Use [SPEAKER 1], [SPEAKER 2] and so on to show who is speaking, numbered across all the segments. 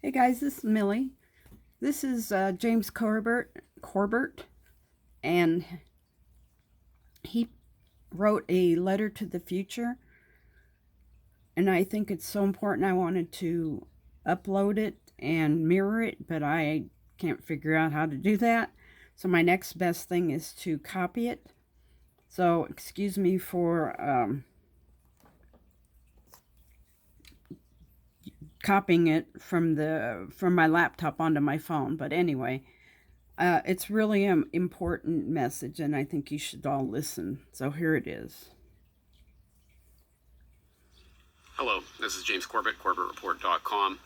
[SPEAKER 1] Hey guys, this is Millie. This is James Corbett, and he wrote a letter to the future, and I think it's so important. I wanted to upload it and mirror it, but I can't figure out how to do that. So my next best thing is to copy it. So excuse me for copying it from my laptop onto my phone. But anyway, it's really an important message, and I think you should all listen. So here it is.
[SPEAKER 2] Hello, this is James Corbett, CorbettReport.com.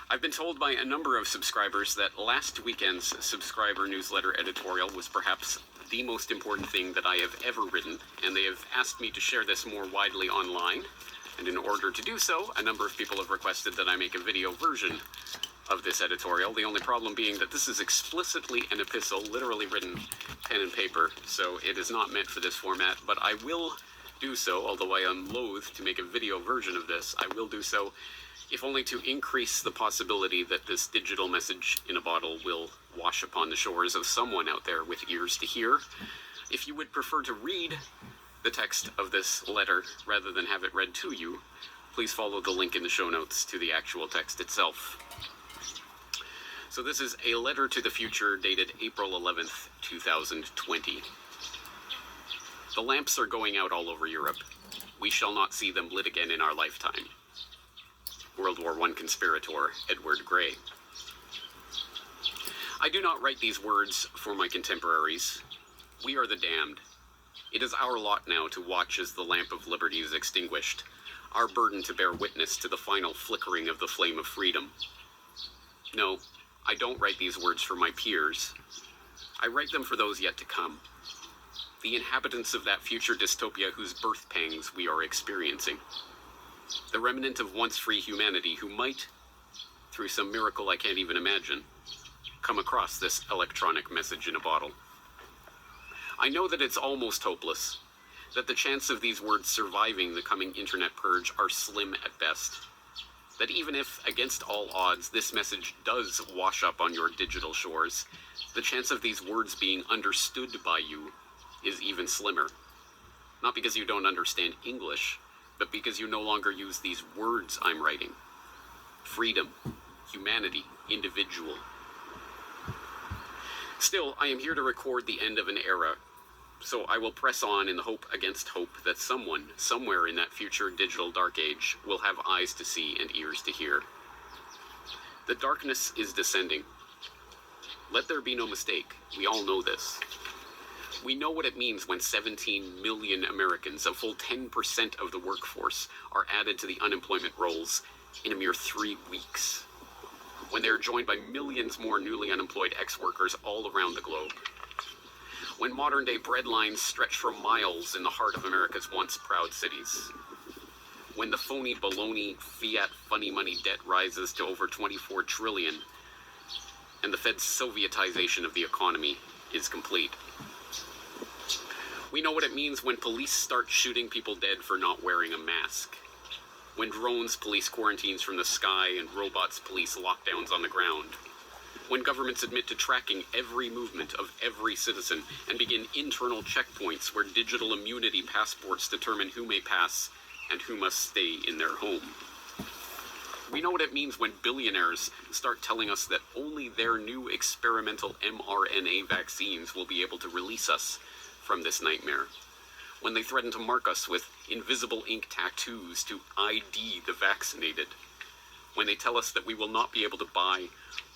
[SPEAKER 2] I've been told by a number of subscribers that last weekend's subscriber newsletter editorial was perhaps the most important thing that I have ever written, and they have asked me to share this more widely online. And in order to do so, a number of people have requested that I make a video version of this editorial. The only problem being that this is explicitly an epistle, literally written pen and paper, so it is not meant for this format, but I will do so, although I am loath to make a video version of this. I will do so, if only to increase the possibility that this digital message in a bottle will wash upon the shores of someone out there with ears to hear. If you would prefer to read the text of this letter rather than have it read to you, please follow the link in the show notes to the actual text itself. So this is a letter to the future dated April 11th, 2020. The lamps are going out all over Europe. We shall not see them lit again in our lifetime. World War I conspirator Edward Grey. I do not write these words for my contemporaries. We are the damned. It is our lot now to watch as the lamp of liberty is extinguished, our burden to bear witness to the final flickering of the flame of freedom. No, I don't write these words for my peers. I write them for those yet to come. The inhabitants of that future dystopia whose birth pangs we are experiencing. The remnant of once free humanity who might, through some miracle I can't even imagine, come across this electronic message in a bottle. I know that it's almost hopeless, that the chance of these words surviving the coming internet purge are slim at best. That even if, against all odds, this message does wash up on your digital shores, the chance of these words being understood by you is even slimmer. Not because you don't understand English, but because you no longer use these words I'm writing. Freedom, humanity, individual. Still, I am here to record the end of an era, so I will press on in the hope against hope that someone, somewhere in that future digital dark age, will have eyes to see and ears to hear. The darkness is descending. Let there be no mistake, we all know this. We know what it means when 17 million Americans, a full 10% of the workforce, are added to the unemployment rolls in a mere 3 weeks. When they are joined by millions more newly unemployed ex-workers all around the globe. When modern-day breadlines stretch for miles in the heart of America's once proud cities. When the phony baloney fiat funny money debt rises to over 24 trillion, and the Fed's Sovietization of the economy is complete. We know what it means when police start shooting people dead for not wearing a mask. When drones police quarantines from the sky and robots police lockdowns on the ground. When governments admit to tracking every movement of every citizen and begin internal checkpoints where digital immunity passports determine who may pass and who must stay in their home. We know what it means when billionaires start telling us that only their new experimental mRNA vaccines will be able to release us from this nightmare. When they threaten to mark us with invisible ink tattoos to ID the vaccinated. When they tell us that we will not be able to buy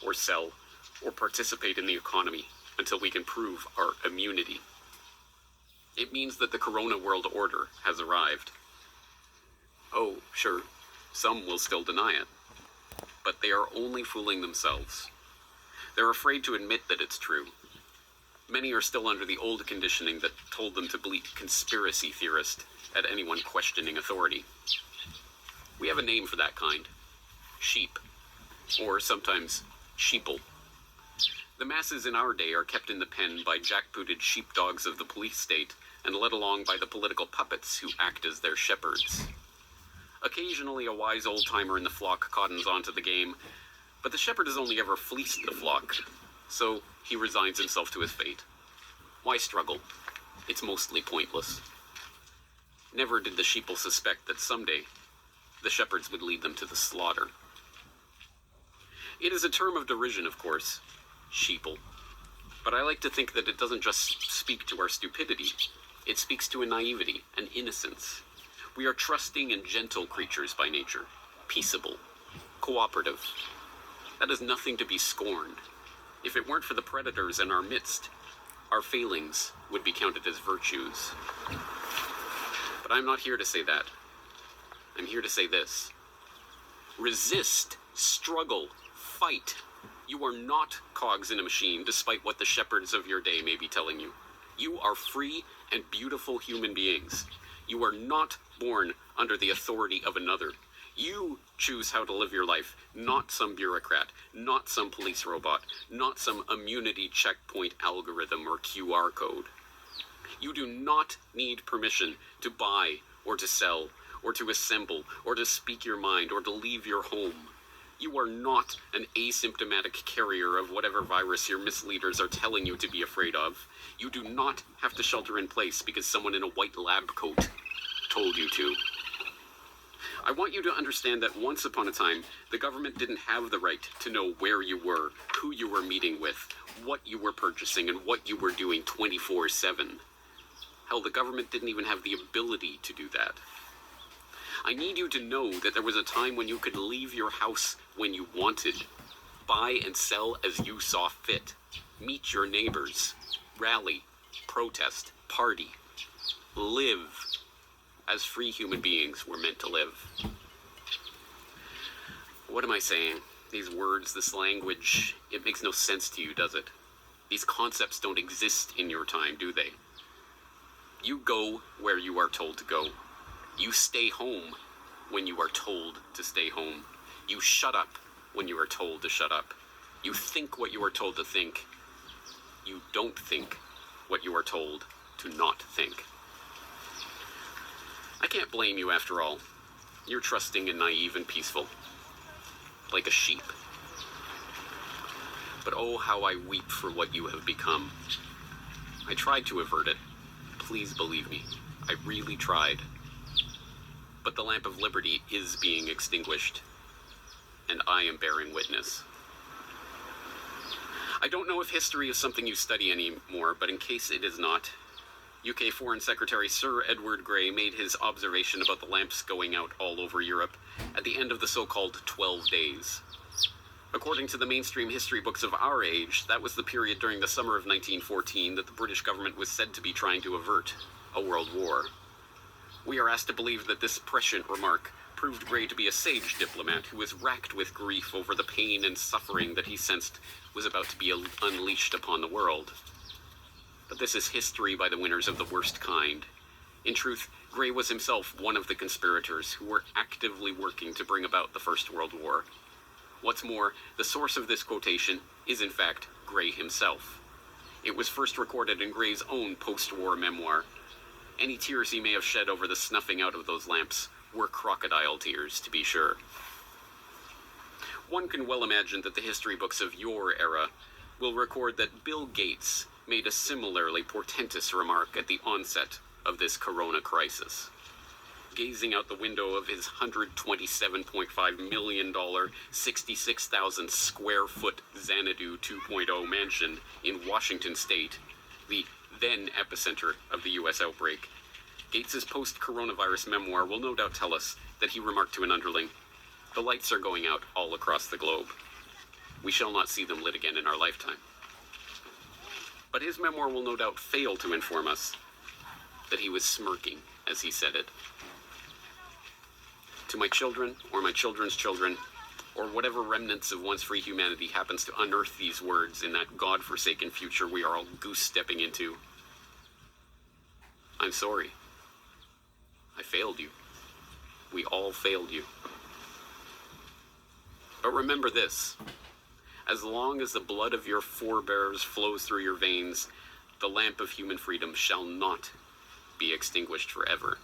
[SPEAKER 2] or sell or participate in the economy until we can prove our immunity. It means that the Corona world order has arrived. Oh, sure, some will still deny it, but they are only fooling themselves. They're afraid to admit that it's true. Many are still under the old conditioning that told them to bleat conspiracy theorist at anyone questioning authority. We have a name for that kind. Sheep. Or sometimes Sheeple. The masses in our day are kept in the pen by jackbooted sheepdogs of the police state and led along by the political puppets who act as their shepherds. Occasionally a wise old-timer in the flock cottons onto the game, But the shepherd has only ever fleeced the flock, so he resigns himself to his fate. Why struggle? It's mostly pointless. Never did the sheeple suspect that someday the shepherds would lead them to the slaughter. It is a term of derision, of course, sheeple. But I like to think that it doesn't just speak to our stupidity. It speaks to a naivety, an innocence. We are trusting and gentle creatures by nature, peaceable, cooperative. That is nothing to be scorned. If it weren't for the predators in our midst, our failings would be counted as virtues. But I'm not here to say that. I'm here to say this. Resist, struggle, fight. You are not cogs in a machine, despite what the shepherds of your day may be telling you. You are free and beautiful human beings. You are not born under the authority of another. You choose how to live your life, not some bureaucrat, not some police robot, not some immunity checkpoint algorithm or QR code. You do not need permission to buy or to sell or to assemble or to speak your mind or to leave your home. You are not an asymptomatic carrier of whatever virus your misleaders are telling you to be afraid of. You do not have to shelter in place because someone in a white lab coat told you to. I want you to understand that once upon a time, the government didn't have the right to know where you were, who you were meeting with, what you were purchasing, and what you were doing 24/7. Hell, the government didn't even have the ability to do that. I need you to know that there was a time when you could leave your house when you wanted, buy and sell as you saw fit, meet your neighbors, rally, protest, party, live as free human beings were meant to live. What am I saying? These words, this language, it makes no sense to you, does it? These concepts don't exist in your time, do they? You go where you are told to go. You stay home when you are told to stay home. You shut up when you are told to shut up. You think what you are told to think. You don't think what you are told to not think. I can't blame you after all. You're trusting and naive and peaceful, like a sheep. But oh, how I weep for what you have become. I tried to avert it. Please believe me, I really tried. But the lamp of liberty is being extinguished, and I am bearing witness. I don't know if history is something you study anymore, but in case it is not, UK Foreign Secretary Sir Edward Grey made his observation about the lamps going out all over Europe at the end of the so-called 12 days. According to the mainstream history books of our age, that was the period during the summer of 1914 that the British government was said to be trying to avert a world war. We are asked to believe that this prescient remark proved Grey to be a sage diplomat who was racked with grief over the pain and suffering that he sensed was about to be unleashed upon the world. But this is history by the winners of the worst kind. In truth, Grey was himself one of the conspirators who were actively working to bring about the First World War. What's more, the source of this quotation is in fact Grey himself. It was first recorded in Grey's own post-war memoir. Any tears he may have shed over the snuffing out of those lamps were crocodile tears, to be sure. One can well imagine that the history books of your era will record that Bill Gates made a similarly portentous remark at the onset of this corona crisis. Gazing out the window of his $127.5 million, 66,000 square foot Xanadu 2.0 mansion in Washington state, the then epicenter of the U.S. outbreak, Gates's post-coronavirus memoir will no doubt tell us that he remarked to an underling, "The lights are going out all across the globe. We shall not see them lit again in our lifetime." But his memoir will no doubt fail to inform us that he was smirking as he said it. To my children, or my children's children, or whatever remnants of once free humanity happens to unearth these words in that God-forsaken future we are all goose-stepping into, I'm sorry. I failed you. We all failed you. But remember this. As long as the blood of your forebears flows through your veins, the lamp of human freedom shall not be extinguished forever.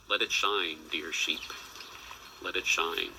[SPEAKER 2] Let it shine, dear sheep. Let it shine.